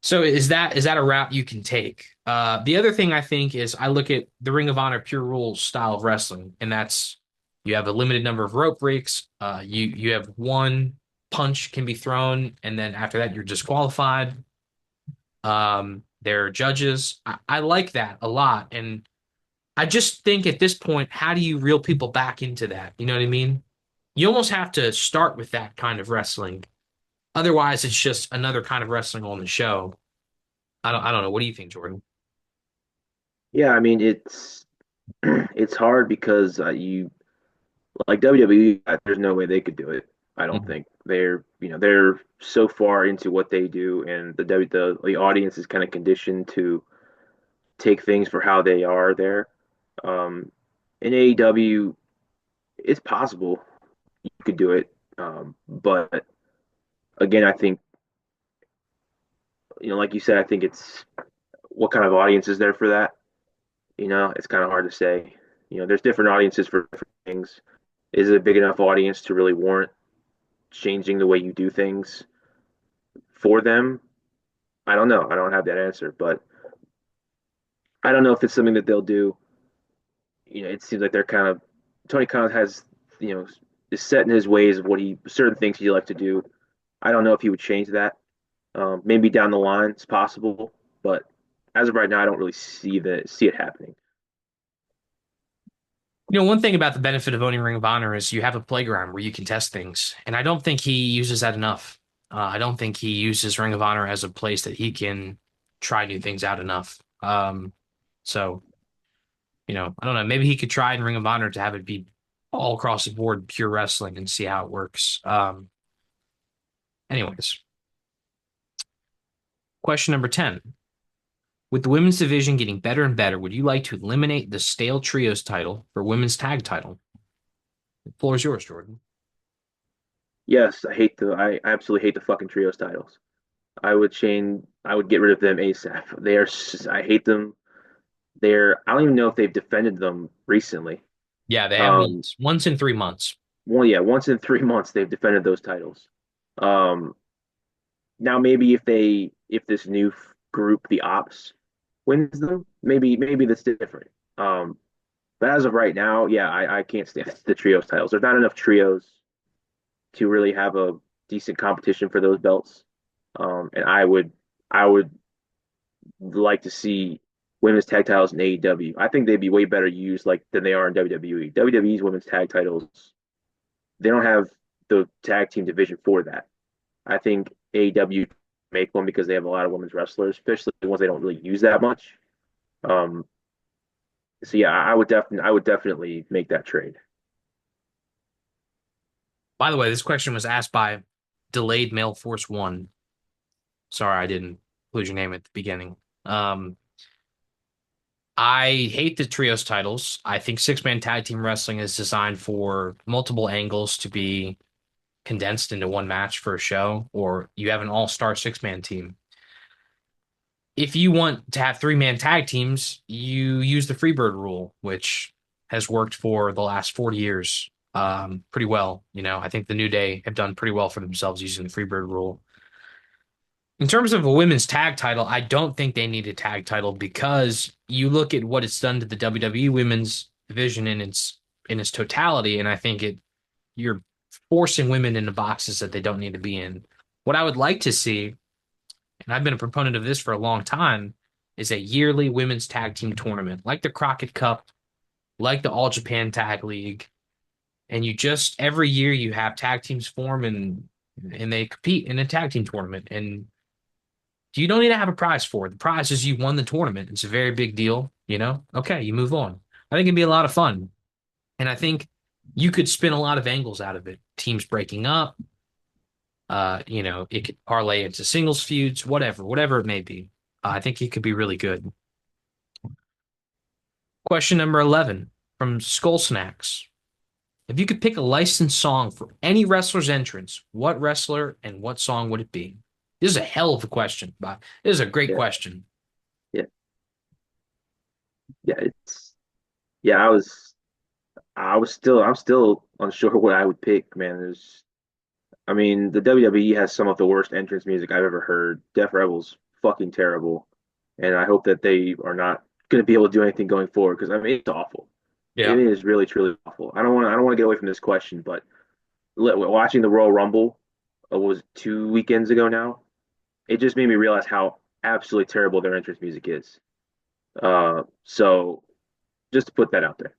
So is that a route you can take? The other thing I think is I look at the Ring of Honor Pure Rules style of wrestling, and that's you have a limited number of rope breaks. You have one punch can be thrown, and then after that you're disqualified. There are judges. I like that a lot, and I just think at this point, how do you reel people back into that? You know what I mean? You almost have to start with that kind of wrestling. Otherwise, it's just another kind of wrestling on the show. I don't know. What do you think, Jordan? yeah. I mean, it's it's hard because you like WWE. There's no way they could do it. I don't Mhm. think they're so far into what they do, and the audience is kind of conditioned to take things for how they are there. Um, in AEW, it's possible you could do it, but again, I think like you said, I think it's what kind of audience is there for that. It's kind of hard to say. There's different audiences for different things. Is it a big enough audience to really warrant changing the way you do things for them? I don't know. I don't have that answer, but I don't know if it's something that they'll do. It seems like they're kind of Tony Khan has, is set in his ways of what he certain things he likes to do. I don't know if he would change that. Maybe down the line it's possible, but as of right now, I don't really see it happening. One thing about the benefit of owning Ring of Honor is you have a playground where you can test things, and I don't think he uses that enough. I don't think he uses Ring of Honor as a place that he can try new things out enough. So I don't know. Maybe he could try in Ring of Honor to have it be all across the board pure wrestling and see how it works. Anyways, question number 10. With the women's division getting better and better, would you like to eliminate the stale trios title for women's tag title? The floor is yours, Jordan. Yes, I absolutely hate the fucking trios titles. I would get rid of them ASAP. I hate them. I don't even know if they've defended them recently. Yeah, they have Um, once in 3 months. well, yeah, once in 3 months they've defended those titles. Um, Now maybe if this new group, the Ops, wins them, maybe that's different. But as of right now, yeah, I can't stand the trios titles. There's not enough trios to really have a decent competition for those belts. And I would like to see. women's tag titles in AEW. I think they'd be way better used like than they are in WWE. WWE's women's tag titles, they don't have the tag team division for that. I think AEW make one because they have a lot of women's wrestlers, especially the ones they don't really use that much. Um, so yeah, I would definitely make that trade. By the way, this question was asked by Delayed Mail Force One. Sorry, I didn't include your name at the beginning. Um, I hate the trios titles. I think six-man tag team wrestling is designed for multiple angles to be condensed into one match for a show, or you have an all-star six-man team. If you want to have three-man tag teams, you use the Freebird rule, which has worked for the last 40 years pretty well. I think the New Day have done pretty well for themselves using the Freebird rule. In terms of a women's tag title, I don't think they need a tag title because you look at what it's done to the WWE women's division in its totality, and I think you're forcing women into boxes that they don't need to be in. What I would like to see, and I've been a proponent of this for a long time, is a yearly women's tag team tournament, like the Crockett Cup, like the All Japan Tag League, and you just every year you have tag teams form and they compete in a tag team tournament, and you don't need to have a prize for it. The prize is you won the tournament. It's a very big deal. Okay, you move on. I think it'd be a lot of fun. And I think you could spin a lot of angles out of it. Teams breaking up, it could parlay into singles feuds, whatever it may be. I think it could be really good. Question number 11 from Skull Snacks. If you could pick a licensed song for any wrestler's entrance, what wrestler and what song would it be? This is a hell of a question, but this is a great Yeah, question. yeah, yeah. Yeah. I'm still unsure what I would pick, man. I mean, the WWE has some of the worst entrance music I've ever heard. Def Rebel's fucking terrible, and I hope that they are not going to be able to do anything going forward because I mean it's awful. It Yeah. is really truly awful. I don't want to get away from this question, but watching the Royal Rumble was 2 weekends ago now. It just made me realize how absolutely terrible their entrance music is. So just to put that out there.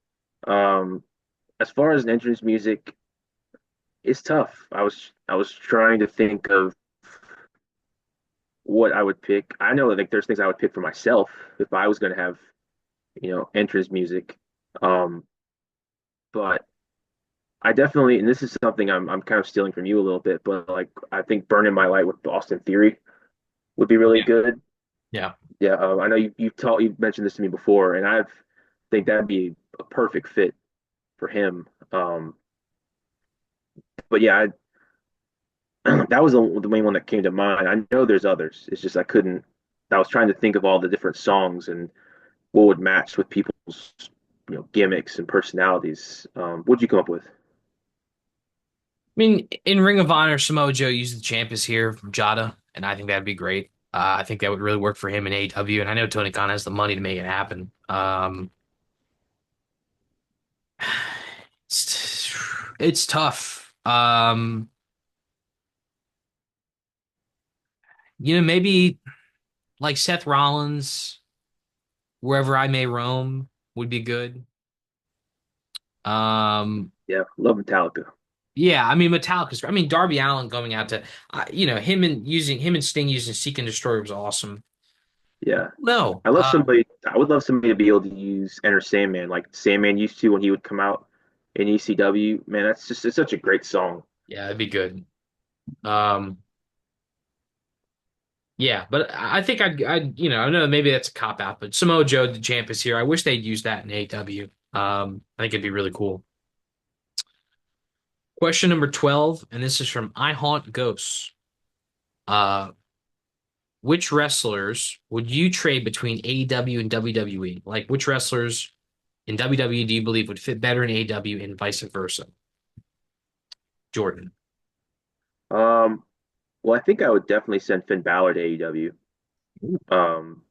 As far as an entrance music, it's tough. I was trying to think of what I would pick. I know that like there's things I would pick for myself if I was going to have, entrance music. Um, but I definitely, and this is something I'm kind of stealing from you a little bit, but like I think "Burning My Light" with Austin Theory would be really Yeah. good. Yeah. Yeah, I know you've mentioned this to me before, and I think that'd be a perfect fit for him. But yeah, that was the main one that came to mind. I know there's others. It's just I couldn't. I was trying to think of all the different songs and what would match with people's gimmicks and personalities. What'd you come up with? I mean, in Ring of Honor, Samoa Joe used the champ is here from Jada, and I think that'd be great. I think that would really work for him in AEW, and I know Tony Khan has the money to make it happen. It's tough. Maybe like Seth Rollins, Wherever I May Roam would be good. Um, Yeah, love Metallica. yeah, I mean Metallica's. I mean Darby Allin going out to, him and Sting using Seek and Destroy was awesome. Yeah, No, I love somebody. I would love somebody to be able to use Enter Sandman like Sandman used to when he would come out in ECW. Man, it's such a great song. yeah, it'd be good. Um, yeah, but I think I know maybe that's a cop out, but Samoa Joe, the champ, is here. I wish they'd use that in AEW. I think it'd be really cool. Question number 12, and this is from I Haunt Ghosts. Uh, which wrestlers would you trade between AEW and WWE? Like, which wrestlers in WWE do you believe would fit better in AEW and vice versa? Jordan. Um, well, I think I would definitely send Finn Balor to AEW. Um,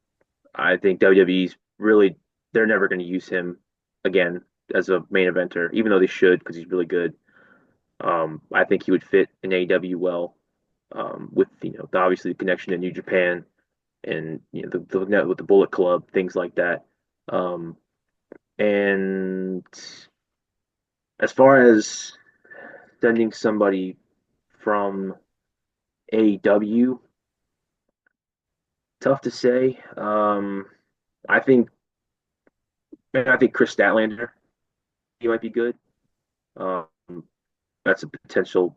I think WWE's really they're never going to use him again as a main eventer, even though they should because he's really good. I think he would fit in AEW well with obviously the connection to New Japan. and the net with the Bullet Club, things like that. Um, and as far as sending somebody from AEW, tough to say. I think I think Chris Statlander, he might be good. Um, that's a potential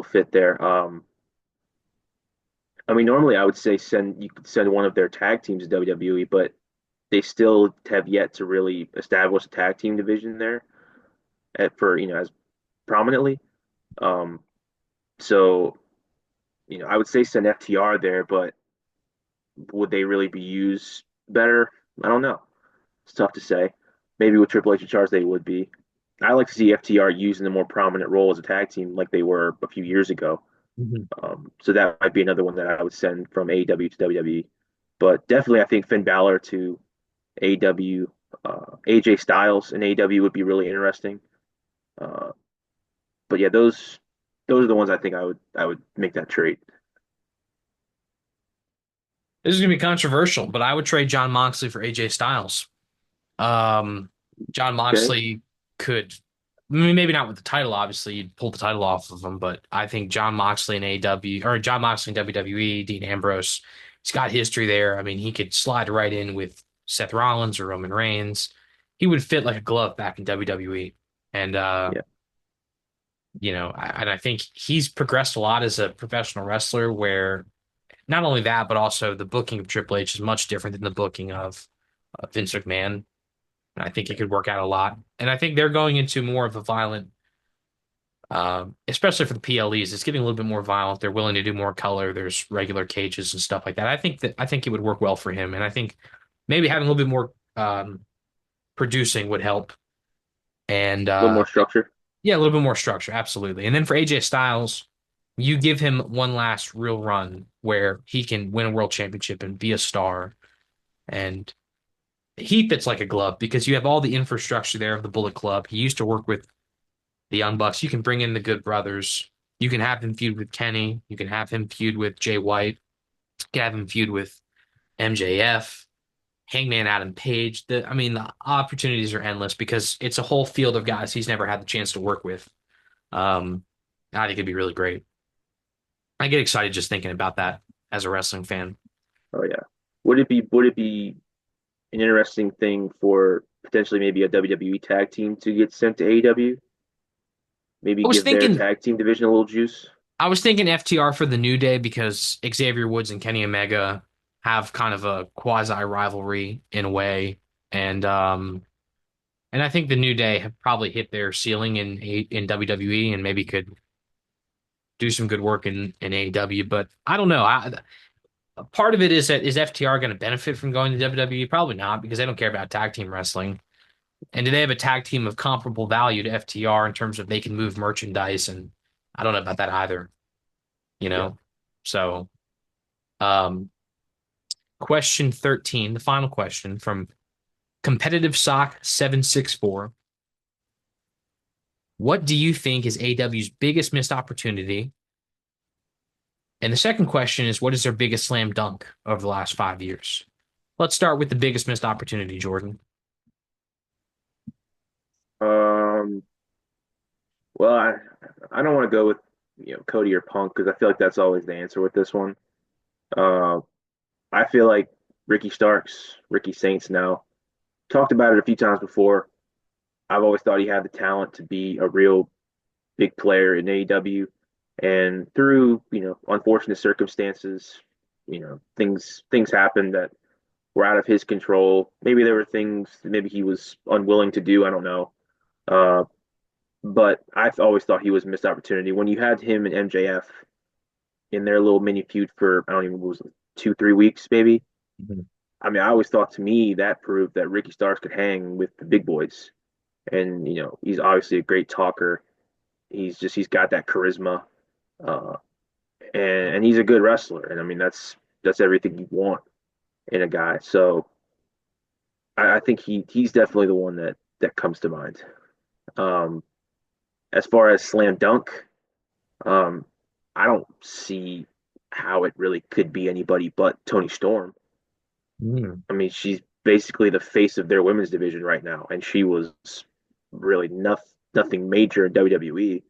fit there. I mean, normally I would say send you could send one of their tag teams to WWE, but they still have yet to really establish a tag team division there for as prominently. Um, so I would say send FTR there, but would they really be used better? I don't know. It's tough to say. Maybe with Triple H in charge, they would be. I like to see FTR used in a more prominent role as a tag team, like they were a few years ago. Mhm. So that might be another one that I would send from AEW to WWE. But definitely, I think Finn Balor to AEW, AJ Styles in AEW would be really interesting. Uh, but yeah, those are the ones I think I would make that trade. This is gonna be controversial, but I would trade John Moxley for AJ Styles. Um, John Okay, Moxley could, I mean, maybe not with the title, obviously, you'd pull the title off of him, but I think John Moxley in AEW, or John Moxley in WWE, Dean Ambrose, he's got history there. I mean, he could slide right in with Seth Rollins or Roman Reigns. He would fit like a glove back in WWE. And, yeah, and I think he's progressed a lot as a professional wrestler where not only that, but also the booking of Triple H is much different than the booking of Vince McMahon. And I think it could work out a lot. And I think they're going into more of a violent, especially for the PLEs. It's getting a little bit more violent. They're willing to do more color. There's regular cages and stuff like that. I think it would work well for him. And I think maybe having a little bit more producing would help. And a little more structure. yeah, a little bit more structure, absolutely. And then for AJ Styles, you give him one last real run where he can win a world championship and be a star. And he fits like a glove because you have all the infrastructure there of the Bullet Club. He used to work with the Young Bucks. You can bring in the Good Brothers. You can have him feud with Kenny. You can have him feud with Jay White. You can have him feud with MJF, Hangman Adam Page. The opportunities are endless because it's a whole field of guys he's never had the chance to work with. Um, I think it'd be really great. I get excited just thinking about that as a wrestling fan. Oh yeah. Would it be an interesting thing for potentially maybe a WWE tag team to get sent to AEW? Maybe I was give their thinking, tag team division a little juice. I was thinking FTR for the New Day because Xavier Woods and Kenny Omega have kind of a quasi rivalry in a way, and I think the New Day have probably hit their ceiling in WWE and maybe could do some good work in AEW. But I don't know. Part of it is that is FTR going to benefit from going to WWE? Probably not because they don't care about tag team wrestling. And do they have a tag team of comparable value to FTR in terms of they can move merchandise? And I don't know about that either, you Yeah. know? So, um, question 13, the final question from Competitive Sock 764. What do you think is AW's biggest missed opportunity? And the second question is, what is their biggest slam dunk over the last 5 years? Let's start with the biggest missed opportunity, Jordan. Um, well, I don't want to go with Cody or Punk because I feel like that's always the answer with this one. Uh, I feel like Ricky Starks, Ricky Saints now talked about it a few times before. I've always thought he had the talent to be a real big player in AEW, and through unfortunate circumstances, things happened that were out of his control. Maybe there were things that maybe he was unwilling to do. I don't know. Uh, but I've always thought he was a missed opportunity. When you had him and MJF in their little mini feud for I don't even what was it, 2 3 weeks maybe. Mhm. I mean, I always thought to me that proved that Ricky Starks could hang with the big boys, and he's obviously a great talker. He's got that charisma, uh, and he's a good wrestler. And I mean, that's everything you want in a guy. So I think he's definitely the one that comes to mind. Um, as far as slam dunk, um, I don't see how it really could be anybody but Tony Storm. Mm. I mean, she's basically the face of their women's division right now, and she was really nothing major in WWE.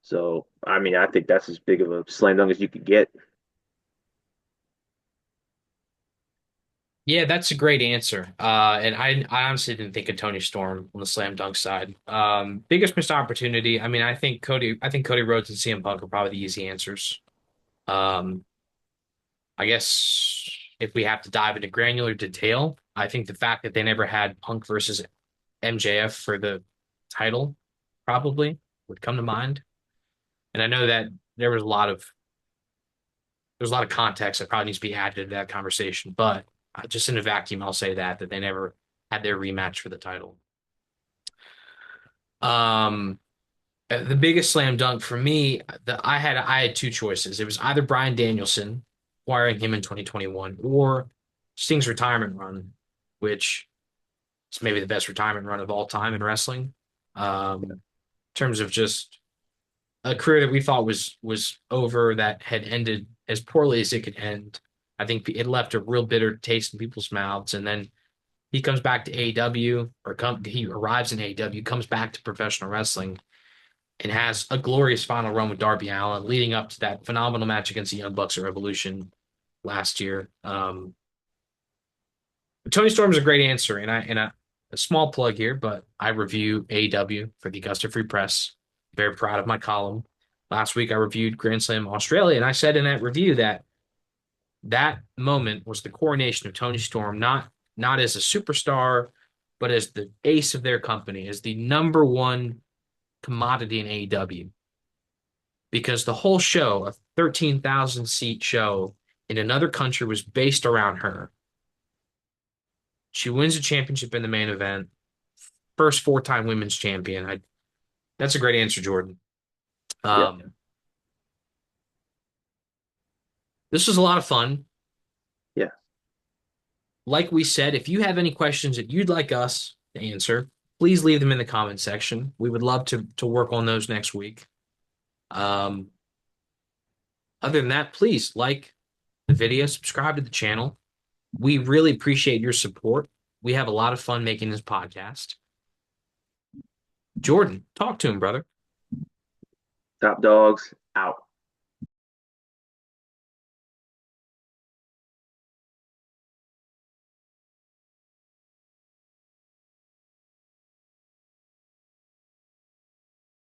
So, I mean, I think that's as big of a slam dunk as you could get. Yeah, that's a great answer. And I honestly didn't think of Tony Storm on the slam dunk side. Biggest missed opportunity. I mean, I think Cody Rhodes and CM Punk are probably the easy answers. Um, I guess if we have to dive into granular detail, I think the fact that they never had Punk versus MJF for the title probably would come to mind. And I know that there was a lot of there's a lot of context that probably needs to be added to that conversation, but just in a vacuum, I'll say that they never had their rematch for the title. Um, the biggest slam dunk for me, I had two choices. It was either Bryan Danielson, acquiring him in 2021, or Sting's retirement run, which is maybe the best retirement run of all time in wrestling. In terms of just a career that we thought was over, that had ended as poorly as it could end. I think it left a real bitter taste in people's mouths, and then he comes back to AEW, he arrives in AEW, comes back to professional wrestling, and has a glorious final run with Darby Allin, leading up to that phenomenal match against the Young Bucks at Revolution last year. Tony Storm's a great answer, a small plug here, but I review AEW for the Augusta Free Press. Very proud of my column. Last week I reviewed Grand Slam Australia, and I said in that review that that moment was the coronation of Tony Storm, not as a superstar, but as the ace of their company, as the number one commodity in AEW. Because the whole show, a 13,000 seat show in another country, was based around her. She wins a championship in the main event, first four-time women's champion. That's a great answer, Jordan. Yeah, Um, this was a lot of fun. yeah. Like we said, if you have any questions that you'd like us to answer, please leave them in the comment section. We would love to work on those next week. Um, other than that, please like the video, subscribe to the channel. We really appreciate your support. We have a lot of fun making this podcast. Jordan, talk to him, brother. Top dogs out.